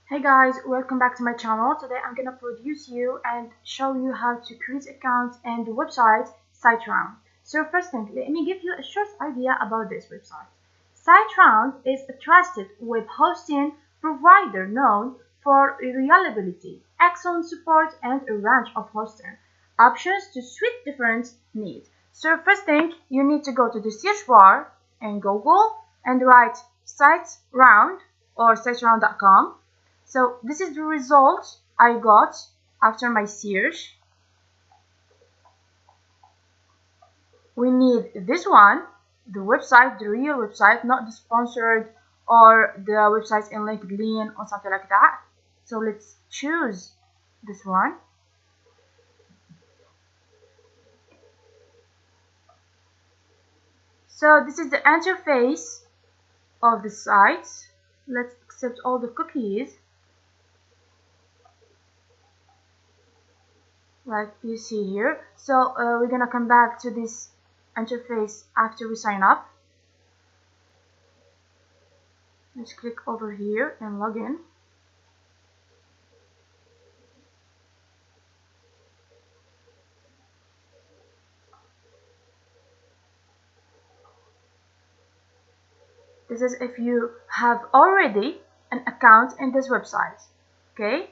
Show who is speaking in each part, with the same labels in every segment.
Speaker 1: Hey guys, welcome back to my channel. Today I'm gonna produce you and show you how to create accounts and the website SiteGround. So first thing, let me give you a short idea about this website. SiteGround is a trusted web hosting provider known for reliability, excellent support, and a range of hosting options to suit different needs. So first thing, you need to go to the search bar in Google and write SiteGround or SiteGround.com. So this is the result I got after my search. We need this one, the website, the real website, not the sponsored or the websites in LinkedIn or something like that. So let's choose this one. So this is the interface of the site. Let's accept all the cookies. Like you see here. So we're gonna come back to this interface after we sign up. Let's click over here and log in. This is if you have already an account in this website. Okay,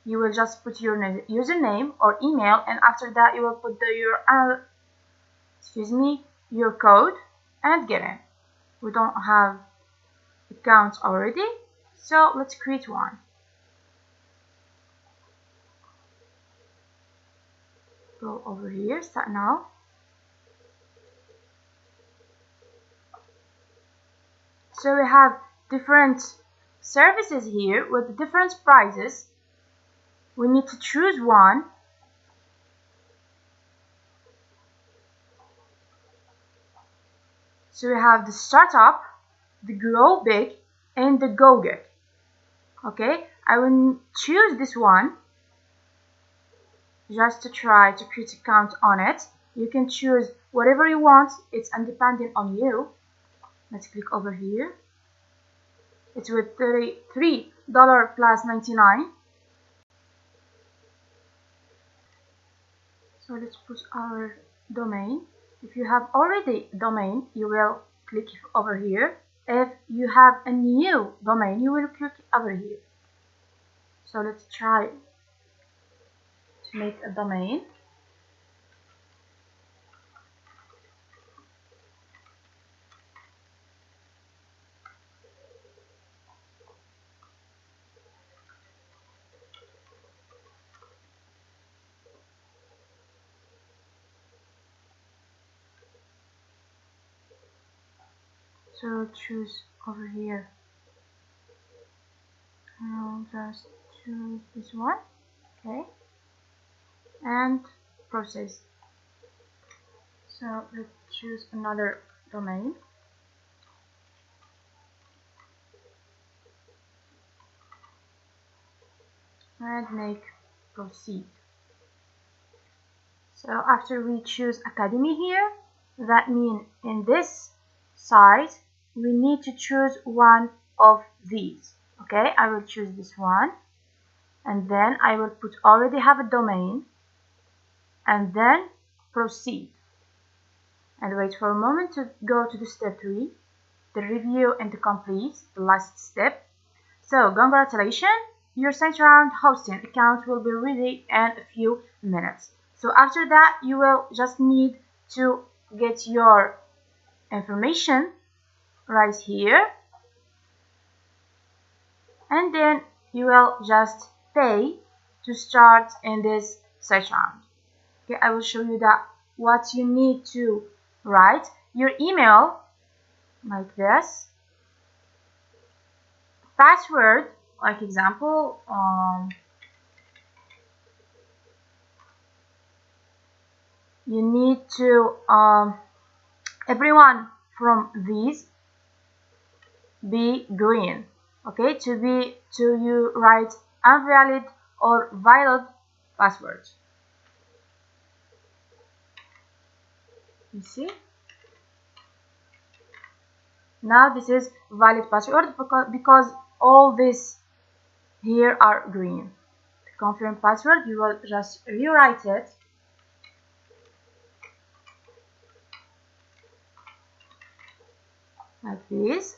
Speaker 1: you will just put your username or email, and after that you will put your code and get in. We don't have accounts already, so let's create one. Go over here, start now. So we have different services here with different prices. We need to choose one. So we have the startup, the grow big, and the go big. Okay, I will choose this one just to try to create an account on it. You can choose whatever you want, it's independent on you. Let's click over here. It's with $33 plus 99. So let's put our domain. If you have already a domain, you will click over here. If you have a new domain, you will click over here. So let's try to make a domain. So choose over here. I'll just choose this one. Okay. And process. So let's choose another domain. And make proceed. So after we choose Academy here, that means in this site we need to choose one of these. Okay, I will choose this one, and then I will put already have a domain, and then proceed. And wait for a moment to go to the step 3, the review and the complete, the last step. So congratulations, your SiteGround hosting account will be ready in a few minutes. So after that, you will just need to get your information right here, and then you will just pay to start in this SiteGround. Okay, I will show you that what you need to write your email like this, password like example, you need to everyone from these be green. Okay, to you write invalid or valid password. You see, now this is valid password because all this here are green. To confirm password, you will just rewrite it like this,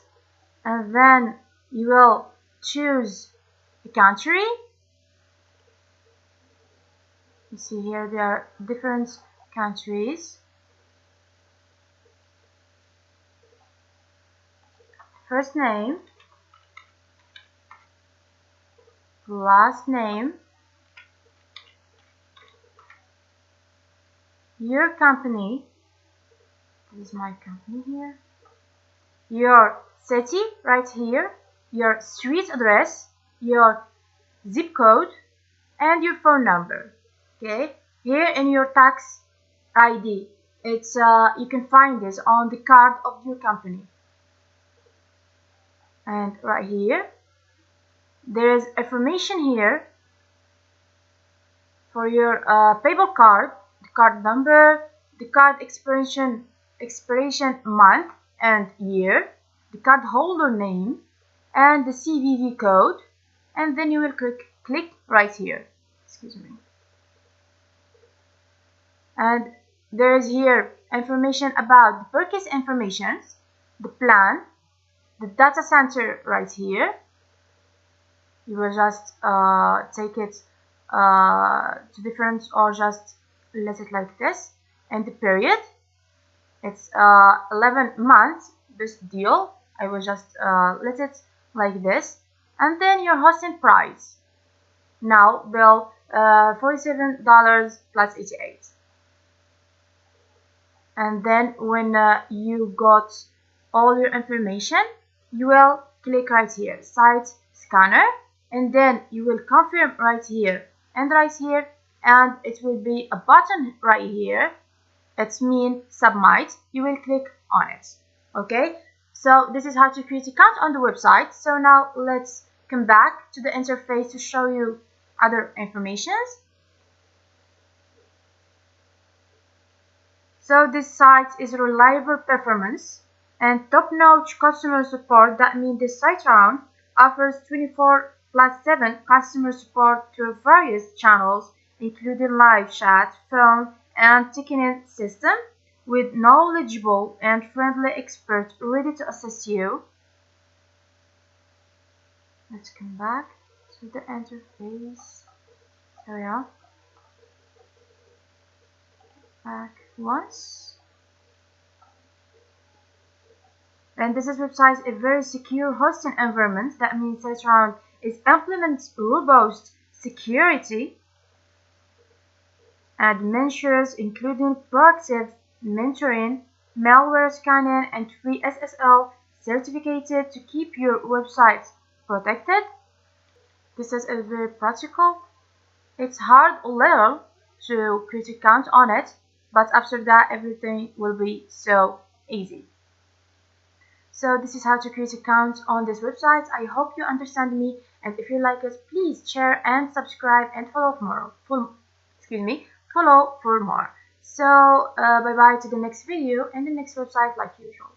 Speaker 1: and then you will choose a country. You see here there are different countries. First name, last name, your company, this is my company here, your city right here, your street address, your zip code, and your phone number. Okay, here in your tax ID, it's you can find this on the card of your company. And right here there is information here for your PayPal card, the card number, the card expiration month and year, the card holder name, and the CVV code, and then you will click right here. Excuse me. And there is here information about the purchase information, the plan, the data center right here. You will just take it to different, or just let it like this. And the period, it's 11 months best deal. I will just let it like this. And then your hosting price, now bill $47 plus 88. And then when you got all your information, you will click right here, site scanner, and then you will confirm right here and right here, and it will be a button right here. It's mean submit. You will click on it. Okay, so this is how to create an account on the website. So now let's come back to the interface to show you other informations. So this site is reliable performance and top-notch customer support. That means this SiteGround offers 24/7 customer support through various channels, including live chat, phone, and ticketing system, with knowledgeable and friendly experts ready to assist you. Let's come back to the interface. So yeah, back once. And this website is a very secure hosting environment. That means SiteGround implements robust security and measures, including proactive mentoring, malware scanning, and free SSL certificate to keep your website protected. This is a very practical. It's hard a little to create an account on it, but after that everything will be so easy. So this is how to create an account on this website. I hope you understand me, and if you like it, please share and subscribe and follow for more. Follow for more. So bye bye to the next video and the next website like usual.